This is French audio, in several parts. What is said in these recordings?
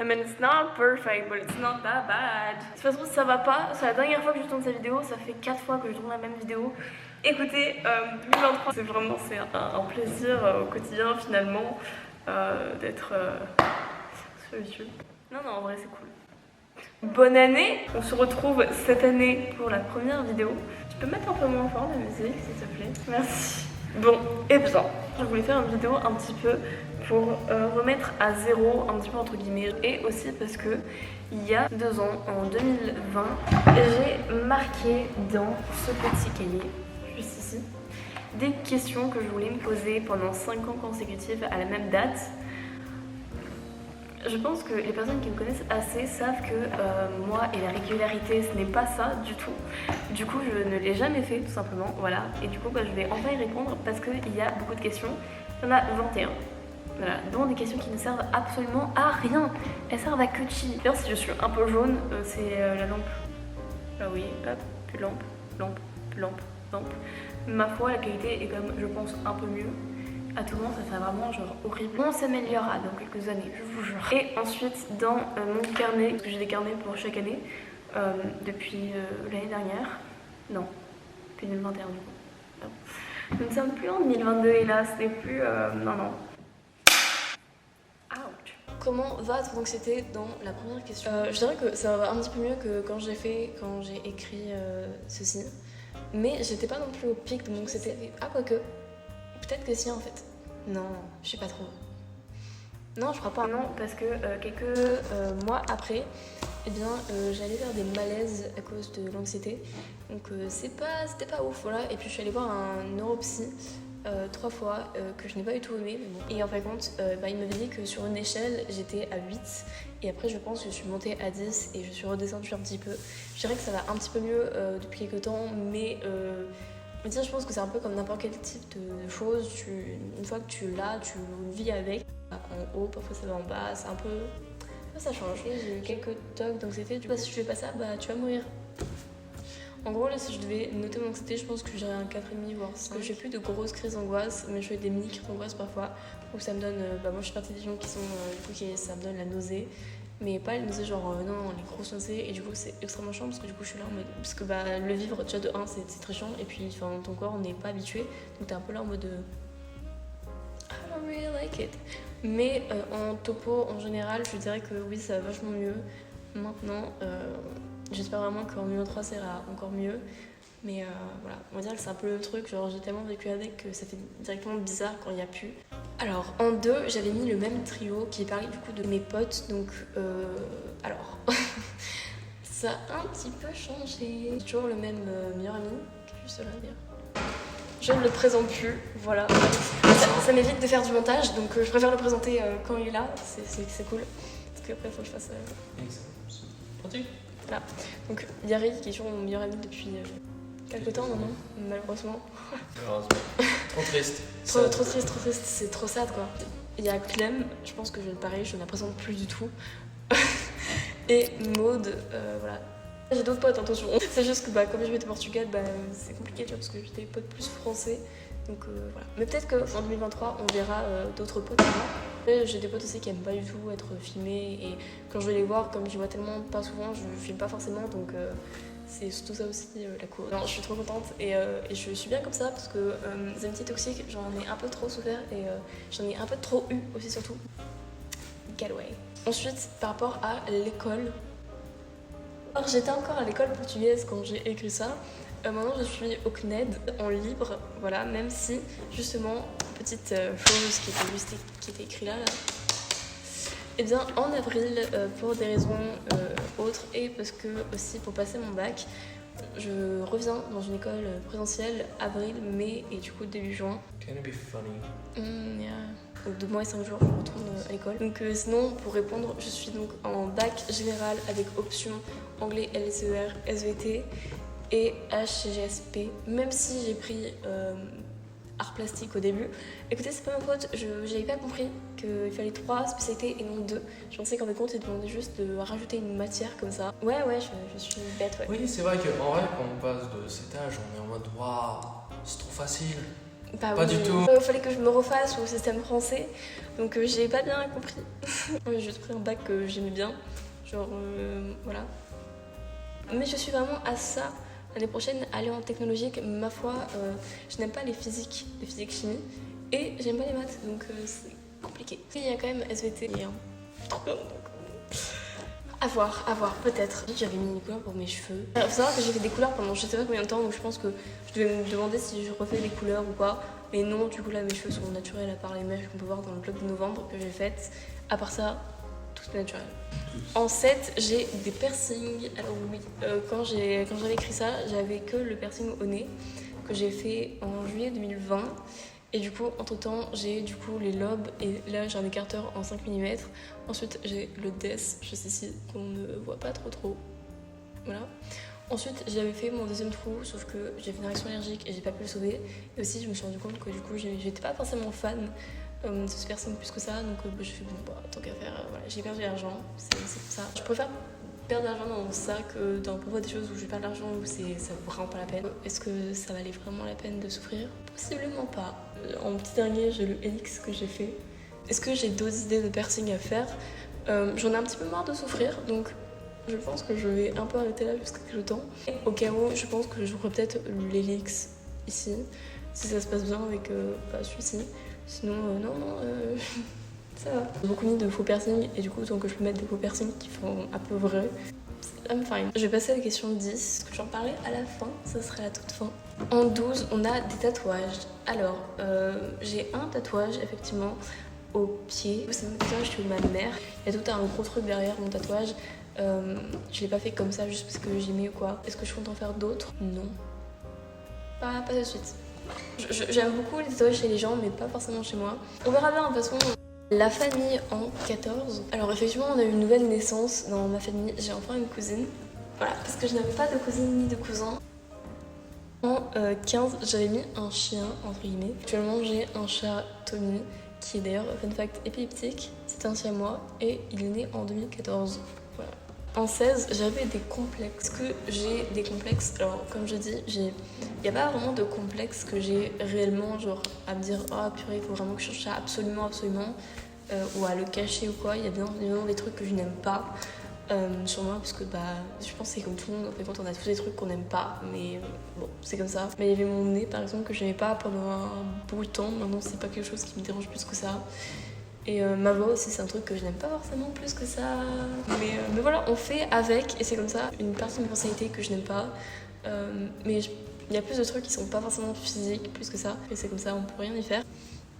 I mean, it's not perfect, but it's not that bad. De toute façon, si ça va pas, c'est la dernière fois que je tourne cette vidéo, ça fait 4 fois que je tourne la même vidéo. Écoutez, 2023, c'est vraiment un plaisir au quotidien finalement d'être sur YouTube. Non, en vrai, c'est cool. Bonne année! On se retrouve cette année pour la première vidéo. Tu peux mettre un peu moins fort la musique, s'il te plaît? Merci. Bon, et bien, je voulais faire une vidéo un petit peu pour remettre à zéro, un petit peu entre guillemets, et aussi parce que il y a 2 ans, en 2020, j'ai marqué dans ce petit cahier, juste ici, des questions que je voulais me poser pendant 5 ans consécutifs à la même date. Je pense que les personnes qui me connaissent assez savent que moi et la régularité, ce n'est pas ça du tout. Du coup, je ne l'ai jamais fait, tout simplement, voilà. Et du coup, je vais enfin y répondre parce qu'il y a beaucoup de questions. Il y en a 21. Voilà, dont des questions qui ne servent absolument à rien. Elles servent à que chi. D'ailleurs, si je suis un peu jaune, c'est la lampe. Ah oui, hop, puis lampe, lampe, puis lampe, lampe. Ma foi, la qualité est quand même, je pense, un peu mieux. À tout le monde, ça serait vraiment genre horrible. On s'améliorera dans quelques années, je vous jure. Et ensuite, dans mon carnet, parce que j'ai des carnets pour chaque année, depuis l'année dernière. Non, depuis 2021 du coup. Non. Nous ne sommes plus en 2022 hélas, ce n'est plus... non. Ouch. Comment va ton anxiété dans la première question? Je dirais que ça va un petit peu mieux que quand j'ai écrit ceci. Mais j'étais pas non plus au pic de mon anxiété. Ah, quoique. Peut-être que si en fait. Non, je sais pas trop. Non, je crois pas. Non, parce que quelques mois après, eh bien, j'allais faire des malaises à cause de l'anxiété. Donc c'était pas ouf, voilà. Et puis je suis allée voir un neuropsy 3 fois que je n'ai pas du tout aimé. Mais bon. Et en fin de compte, il m'avait dit que sur une échelle, j'étais à 8. Et après, je pense que je suis montée à 10 et je suis redescendue un petit peu. Je dirais que ça va un petit peu mieux depuis quelques temps, mais... je pense que c'est un peu comme n'importe quel type de choses. Une fois que tu l'as, tu vis avec. En haut, parfois ça va en bas, c'est un peu... Ça change. J'ai eu quelques tocs d'anxiété. Du coup, si tu fais pas ça, tu vas mourir. En gros, là, si je devais noter mon anxiété, je pense que j'irais un 4,5 voire 5. Parce que je fais plus de grosses crises d'angoisse, mais je fais des mini crises d'angoisse parfois. Où ça me donne... moi, je suis partie des gens qui sont... ça me donne la nausée. Mais pas les nausées genre non, les grosses nausées, et du coup c'est extrêmement chiant parce que du coup je suis là en mode... Parce que le vivre déjà de 1 c'est très chiant, et puis ton corps n'est pas habitué, donc t'es un peu là en mode I don't really like it. Mais en topo en général je dirais que oui ça va vachement mieux. Maintenant j'espère vraiment qu'en 2023 ça ira encore mieux. Mais voilà, on va dire que c'est un peu le truc, genre j'ai tellement vécu avec que ça fait directement bizarre quand il n'y a plus. Alors en 2, j'avais mis le même trio qui parlait du coup de mes potes, donc alors ça a un petit peu changé. J'ai toujours le même meilleur ami, juste là à dire. Je ne le présente plus, voilà. Ça m'évite de faire du montage, donc je préfère le présenter quand il est là, c'est cool. Parce qu'après il faut que je fasse... Voilà. Donc Yari qui est toujours mon meilleur ami depuis... quelques temps maintenant, malheureusement. Trop triste. trop triste, c'est trop sad quoi. Il y a Clem, je pense que pareil, je ne la présente plus du tout. Et Maud, voilà. J'ai d'autres potes, attention. C'est juste que comme je vais au Portugal, c'est compliqué tu vois, parce que j'ai des potes plus français. Donc voilà. Mais peut-être qu'en 2023, on verra d'autres potes à moi. J'ai des potes aussi qui aiment pas du tout être filmés. Et quand je vais les voir, comme je les vois tellement pas souvent, je filme pas forcément. Donc c'est surtout ça aussi la cour. Non, je suis trop contente et je suis bien comme ça parce que les amitiés toxiques, j'en ai un peu trop souffert et j'en ai un peu trop eu aussi surtout. Get away. Ensuite, par rapport à l'école. Alors j'étais encore à l'école portugaise quand j'ai écrit ça. Maintenant je suis au CNED en libre, voilà, même si justement, petite chose qui était écrite là. Eh bien en avril, pour des raisons autres et parce que aussi pour passer mon bac, je reviens dans une école présentielle avril, mai et du coup début juin. Can it be funny? Yeah. Donc 2 mois et 5 jours, je retourne à l'école. Donc sinon, pour répondre, je suis donc en bac général avec option anglais, LCER, SVT et HGSP. Même si j'ai pris art plastique au début. Écoutez, c'est pas ma faute, j'avais pas compris qu'il fallait 3 spécialités et non 2. Je pensais qu'en fait compte, ils demandaient juste de rajouter une matière comme ça. Ouais, je suis bête, ouais. Oui, c'est vrai qu'en vrai, quand on passe de cet âge, on est en mode waouh, c'est trop facile. Bah Pas oui. du tout. Fallait que je me refasse au système français, donc j'ai pas bien compris. J'ai juste pris un bac que j'aimais bien, genre voilà. Mais je suis vraiment à ça. L'année prochaine, aller en technologique, ma foi, je n'aime pas les physiques chimie, et j'aime pas les maths, donc c'est compliqué. Il y a quand même SVT et trop bien, donc à voir, peut-être. J'avais mis une couleur pour mes cheveux. Il faut savoir que j'ai fait des couleurs pendant je sais pas combien de temps, donc je pense que je devais me demander si je refais des couleurs ou pas. Mais non, du coup là mes cheveux sont naturels à part les mèches qu'on peut voir dans le vlog de novembre que j'ai faites. À part ça, tout est naturel. En 7, j'ai des piercings. Alors oui, quand j'avais écrit ça, j'avais que le piercing au nez que j'ai fait en juillet 2020. Et du coup, entre temps, j'ai du coup les lobes et là j'ai un écarteur en 5 mm. Ensuite, j'ai le DES, juste ici, qu'on ne voit pas trop. Voilà. Ensuite, j'avais fait mon deuxième trou, sauf que j'ai fait une réaction allergique et j'ai pas pu le sauver. Et aussi, je me suis rendu compte que du coup, j'étais pas forcément fan de ce piercing plus que ça. Donc, j'ai fait bon, bah, tant qu'à faire, voilà, j'ai perdu l'argent, c'est pour ça. Je préfère perdre de l'argent dans ça que dans parfois des choses où je perds de l'argent où ça vaut vraiment pas la peine. Est-ce que ça valait vraiment la peine de souffrir? Possiblement pas. En petit dernier, j'ai le Helix que j'ai fait. Est-ce que j'ai d'autres idées de piercing à faire? J'en ai un petit peu marre de souffrir, donc je pense que je vais un peu arrêter là jusqu'à quelques temps. Au cas où, je pense que je ferai peut-être l'Helix ici, si ça se passe bien avec celui-ci. Sinon, non, ça va. J'ai beaucoup mis de faux piercings et du coup, tant que je peux mettre des faux piercings qui font un peu vrai, I'm fine. Je vais passer à la question 10, parce que j'en parlais à la fin, ça serait la toute fin. En 12, on a des tatouages. Alors, j'ai un tatouage, effectivement, au pied. C'est mon tatouage de ma mère. Il y a tout un gros truc derrière mon tatouage. Je l'ai pas fait comme ça juste parce que j'aimais ou quoi. Est-ce que je compte en faire d'autres? Non. Pas de suite. J'aime beaucoup les tatouages chez les gens, mais pas forcément chez moi. On verra bien, de toute façon. La famille en 14. Alors effectivement, on a eu une nouvelle naissance dans ma famille. J'ai enfin une cousine. Voilà, parce que je n'avais pas de cousine ni de cousin. En 15, j'avais mis un chien, entre guillemets. Actuellement, j'ai un chat Tommy, qui est d'ailleurs, fun fact, épileptique. C'est un siamois et il est né en 2014. Voilà. En 16, j'avais des complexes. Est-ce que j'ai des complexes? Alors, comme je dis, il n'y a pas vraiment de complexe que j'ai réellement, genre, à me dire « Oh purée, il faut vraiment que je change ça absolument. » ou à le cacher ou quoi. Il y a bien évidemment des trucs que je n'aime pas sur moi, parce que bah, je pense que c'est comme tout le monde. En fait, quand on a tous des trucs qu'on n'aime pas, mais bon, c'est comme ça. Mais il y avait mon nez, par exemple, que je n'aimais pas pendant un bout de temps. Maintenant, c'est pas quelque chose qui me dérange plus que ça. Et ma voix aussi, c'est un truc que je n'aime pas forcément plus que ça. Mais voilà, on fait avec, et c'est comme ça. Une partie de ma personnalité que je n'aime pas. Mais il y a plus de trucs qui sont pas forcément physiques, plus que ça. Et c'est comme ça, on peut rien y faire.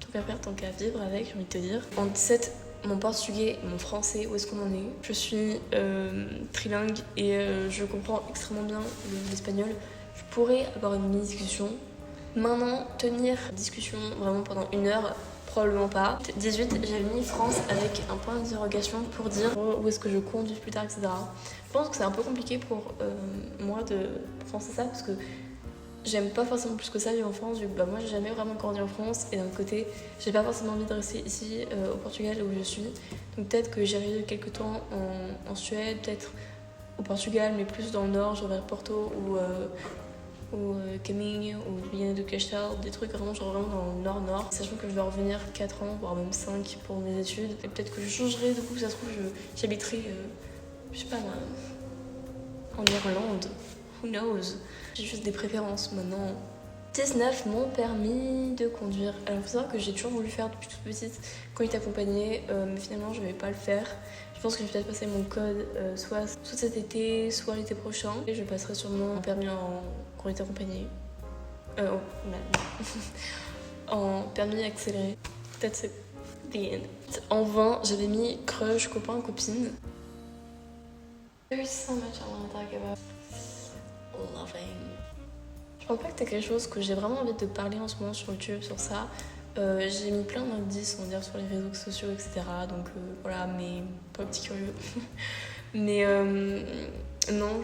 Tant qu'à faire, tant qu'à vivre avec, j'ai envie de te dire. En 17, mon portugais, mon français, où est-ce qu'on en est? Je suis trilingue et je comprends extrêmement bien l'espagnol. Je pourrais avoir une mini-discussion. Maintenant, tenir discussion vraiment pendant 1 heure, probablement pas. 18, j'avais mis France avec un point d'interrogation pour dire où est-ce que je compte vivre plus tard, etc. Je pense que c'est un peu compliqué pour moi de penser ça parce que j'aime pas forcément plus que ça vivre en France, vu que bah, moi j'ai jamais vraiment grandi en France et d'un côté j'ai pas forcément envie de rester ici au Portugal où je suis. Donc peut-être que j'irai quelques temps en Suède, peut-être au Portugal mais plus dans le nord, genre vers Porto ou Caminho ou Viana do Castelo, des trucs vraiment genre vraiment dans le nord-nord. Sachant que je dois revenir 4 ans, voire même 5 pour mes études. Et peut-être que je changerai, du coup ça se trouve j'habiterai, je sais pas moi, en Irlande. Who knows? J'ai juste des préférences maintenant. 19, mon permis de conduire. Alors il faut savoir que j'ai toujours voulu faire depuis toute petite conduite accompagnée, mais finalement je vais pas le faire. Je pense que je vais peut-être passer mon code soit cet été, soit l'été prochain. Et je passerai sûrement un permis en conduite accompagnée. En permis accéléré. That's it. The end. En 20, j'avais mis crush, copain, copine. There's so much I want to talk about. Loving. Je pense pas que c'est quelque chose que j'ai vraiment envie de parler en ce moment sur YouTube, sur ça. J'ai mis plein d'indices, on va dire, sur les réseaux sociaux, etc. Donc voilà, mais pas petit curieux. Mais non,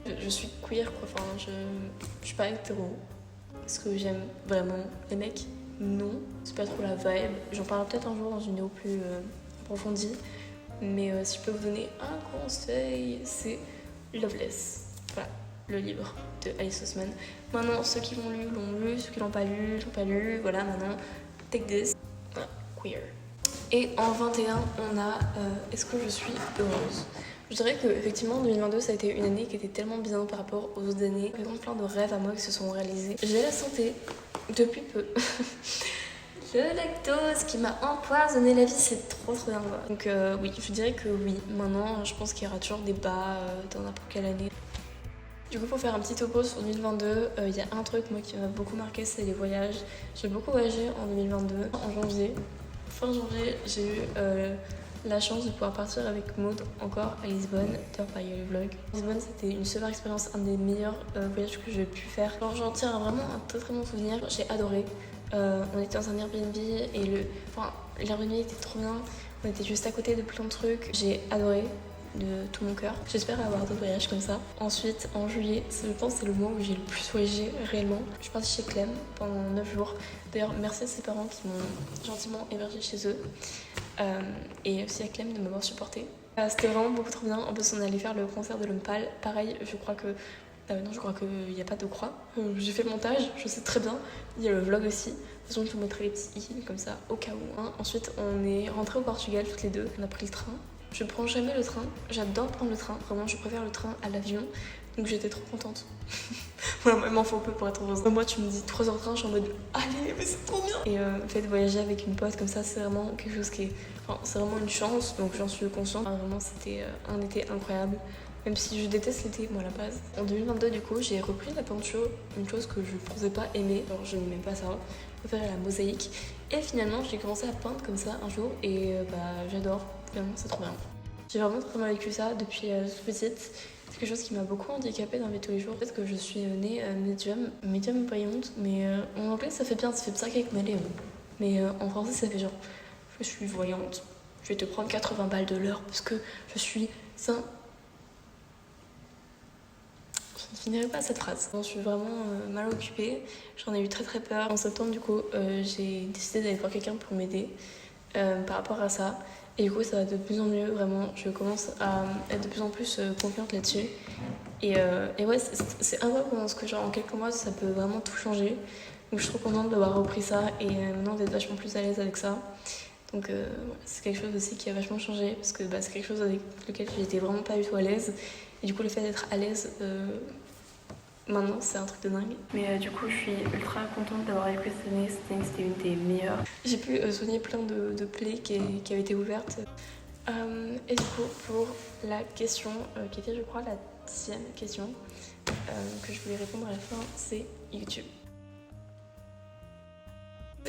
je suis queer, quoi. Enfin, je suis pas hétéro. Est-ce que j'aime vraiment les mecs? Non, c'est pas trop la vibe. J'en parlerai peut-être un jour dans une vidéo plus approfondie. Mais si je peux vous donner un conseil, c'est loveless. Voilà. le livre de Alice Oseman. Maintenant, ceux qui l'ont lu, ceux qui l'ont pas lu, voilà, maintenant, take this. Queer. Et en 21, on a Est-ce que je suis heureuse? Je dirais que effectivement 2022 ça a été une année qui était tellement bien par rapport aux autres années. Par exemple plein de rêves à moi qui se sont réalisés. J'ai la santé depuis peu. Le lactose qui m'a empoisonné la vie, c'est trop bien quoi. Donc oui, je dirais que oui. Maintenant, je pense qu'il y aura toujours des bas dans n'importe quelle année. Du coup, pour faire un petit topo sur 2022, il y a un truc moi qui m'a beaucoup marqué, c'est les voyages. J'ai beaucoup voyagé en 2022. En janvier, fin janvier, j'ai eu la chance de pouvoir partir avec Maud encore à Lisbonne. D'ailleurs, il y a le vlog. Lisbonne, c'était une super expérience, un des meilleurs voyages que j'ai pu faire. Alors, j'en tire vraiment un très très bon souvenir. J'ai adoré. On était dans un Airbnb et l'Airbnb était trop bien. On était juste à côté de plein de trucs. J'ai adoré de tout mon cœur. J'espère avoir d'autres voyages comme ça. Ensuite, en juillet, je pense que c'est le mois où j'ai le plus voyagé réellement. Je suis partie chez Clem pendant 9 jours. D'ailleurs, merci à ses parents qui m'ont gentiment hébergée chez eux. Et aussi à Clem de m'avoir supporté. C'était vraiment beaucoup trop bien. En plus, on allait faire le concert de l'Homme Pâle. Pareil, je crois qu'il n'y a pas de croix. J'ai fait le montage, je sais très bien. Il y a le vlog aussi. De toute façon, je vous mettrai les petits i comme ça, au cas où. Ensuite, on est rentrés au Portugal toutes les deux. On a pris le train. Je prends jamais le train. J'adore prendre le train. Vraiment, je préfère le train à l'avion. Donc j'étais trop contente. Voilà, il m'en faut peu pour être heureuse. Moi, tu me dis 3h30, je suis en mode allez, mais c'est trop bien. Et le fait de voyager avec une pote comme ça, c'est vraiment quelque chose qui est. Enfin, c'est vraiment une chance, donc j'en suis consciente. Vraiment, c'était un été incroyable. Même si je déteste l'été, moi, à la base. En 2022, du coup, j'ai repris la peinture, une chose que je ne pensais pas aimer. Alors, je n'aimais pas ça. Je préférais la mosaïque. Et finalement, j'ai commencé à peindre comme ça un jour. Et j'adore. Vraiment, c'est trop bien. J'ai vraiment très mal vécu ça depuis toute petite. C'est quelque chose qui m'a beaucoup handicapée dans la vie de tous les jours. Peut-être que je suis née médium voyante, mais en anglais ça fait bien, ça fait psychic medium. Mais en français ça fait genre, je suis voyante, je vais te prendre 80 balles de l'heure parce que je suis sain. Je ne finirai pas cette phrase. Je suis vraiment mal occupée, j'en ai eu très très peur. En septembre du coup, j'ai décidé d'aller voir quelqu'un pour m'aider par rapport à ça. Et du coup, ça va de plus en mieux, vraiment. Je commence à être de plus en plus confiante là-dessus. Et ouais, c'est incroyable comment genre, en quelques mois, ça peut vraiment tout changer. Donc je suis trop contente d'avoir repris ça et maintenant d'être vachement plus à l'aise avec ça. Donc voilà, c'est quelque chose aussi qui a vachement changé parce que c'est quelque chose avec lequel j'étais vraiment pas du tout à l'aise. Et du coup, le fait d'être à l'aise maintenant, c'est un truc de dingue. Mais du coup, je suis ultra contente d'avoir vécu cette année. Cette année, c'était une des meilleures. J'ai pu soigner plein de plaies qui avaient été ouvertes. Et du coup, pour la question qui était, je crois, la 10e question que je voulais répondre à la fin, c'est YouTube.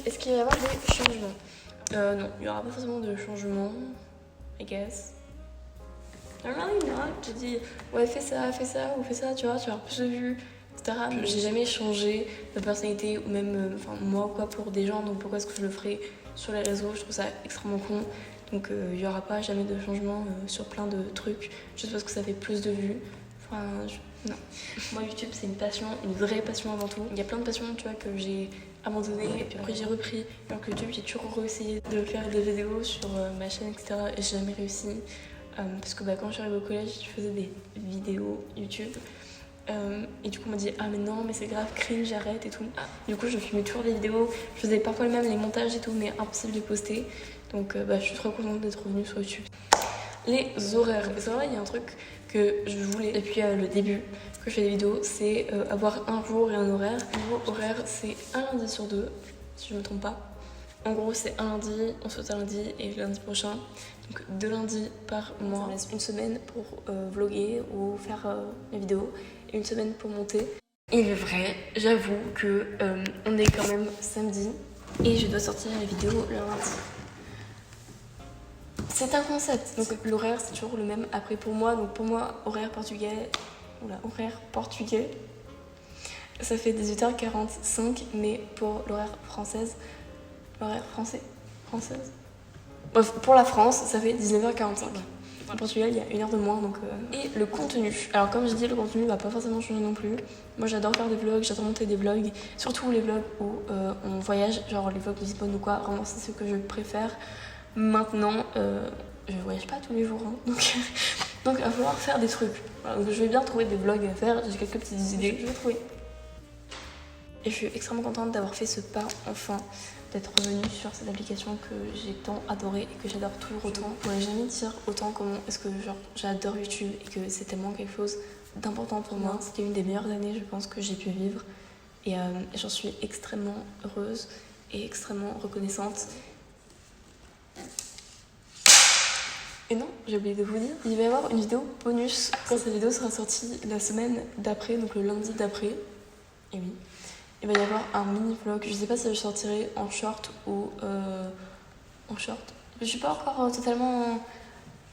Est-ce qu'il va y avoir des changements? Non, il n'y aura pas forcément de changements, I guess. Really not. J'ai dit ouais fais ça ou fais ça, tu vois, tu vas avoir plus de vues, etc. J'ai jamais changé de personnalité ou même moi ou quoi pour des gens, donc pourquoi est-ce que je le ferais sur les réseaux? Je trouve ça extrêmement con. Donc il y aura pas jamais de changement sur plein de trucs juste parce que ça fait plus de vues. Non. Moi YouTube c'est une passion, une vraie passion avant tout. Il y a plein de passions tu vois que j'ai abandonné et puis après j'ai repris. Alors que YouTube j'ai toujours réussi de faire des vidéos sur ma chaîne etc. et j'ai jamais réussi. Parce que quand je suis arrivée au collège, je faisais des vidéos YouTube. Et du coup, on m'a dit ah mais non, mais c'est grave, cringe, j'arrête et tout. Du coup, je filmais toujours les vidéos. Je faisais parfois même les montages et tout, mais impossible de les poster. Donc, je suis trop contente d'être revenue sur YouTube. Les horaires. C'est vrai, il y a un truc que je voulais depuis le début que je fais des vidéos, c'est avoir un jour et un horaire. Niveau horaire, c'est un lundi sur 2, si je me trompe pas. En gros, c'est un lundi, on saute un lundi et le lundi prochain. Donc 2 lundis par mois. Ça me laisse une semaine pour vlogger ou faire mes vidéos et une semaine pour monter. Il est vrai, j'avoue que on est quand même samedi et je dois sortir la vidéo le lundi. C'est un concept. Donc l'horaire c'est toujours le même. Après pour moi, horaire portugais. Horaire portugais. Ça fait 18h45, mais pour l'horaire française. L'horaire française. Bref, pour la France, ça fait 19h45. En Portugal, il y a 1 heure de moins, donc... Et le contenu. Alors, comme je dis, le contenu va pas forcément changer non plus. Moi, j'adore faire des vlogs, j'adore monter des vlogs. Surtout les vlogs où on voyage, genre les vlogs de Lisbonne ou quoi. Vraiment, c'est ce que je préfère. Maintenant, je voyage pas tous les jours, hein, donc... Donc il va falloir faire des trucs. Voilà, donc je vais bien trouver des vlogs à faire, j'ai quelques petites idées que je vais trouver. Et je suis extrêmement contente d'avoir fait ce pas enfin, d'être revenue sur cette application que j'ai tant adorée et que j'adore toujours autant. Je pourrais jamais dire autant comment est-ce que genre j'adore YouTube et que c'est tellement quelque chose d'important pour moi. C'était une des meilleures années je pense que j'ai pu vivre et j'en suis extrêmement heureuse et extrêmement reconnaissante. Et non, j'ai oublié de vous dire, il va y avoir une vidéo bonus quand cette vidéo sera sortie la semaine d'après, donc le lundi d'après. Et oui, il va y avoir un mini vlog, je sais pas si je sortirai en short ou en short. Je suis pas encore totalement...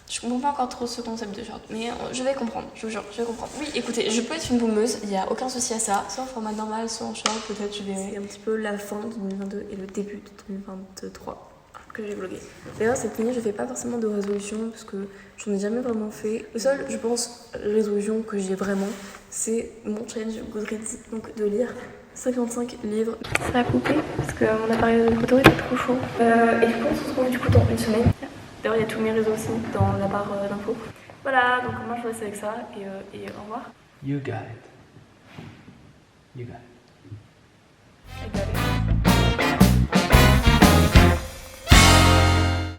Je comprends pas encore trop ce concept de short, mais je vais comprendre, je vous jure, je vais comprendre. Oui, écoutez, je peux être une boomeuse, il n'y a aucun souci à ça, soit en format normal, soit en short, peut-être je verrai. C'est un petit peu la fin de 2022 et le début de 2023 que j'ai vlogué. D'ailleurs, cette année, je fais pas forcément de résolution parce que j'en ai jamais vraiment fait. Le seul, je pense, résolution que j'ai vraiment, c'est mon challenge Goodreads, donc de lire 55 livres. Ça va couper parce que mon appareil de photo était trop chaud. Et du coup, on se retrouve du coup dans une semaine. D'ailleurs, il y a tous mes réseaux aussi dans la barre d'infos. Voilà, donc moi je vous laisse avec ça et au revoir. You got it. You got it.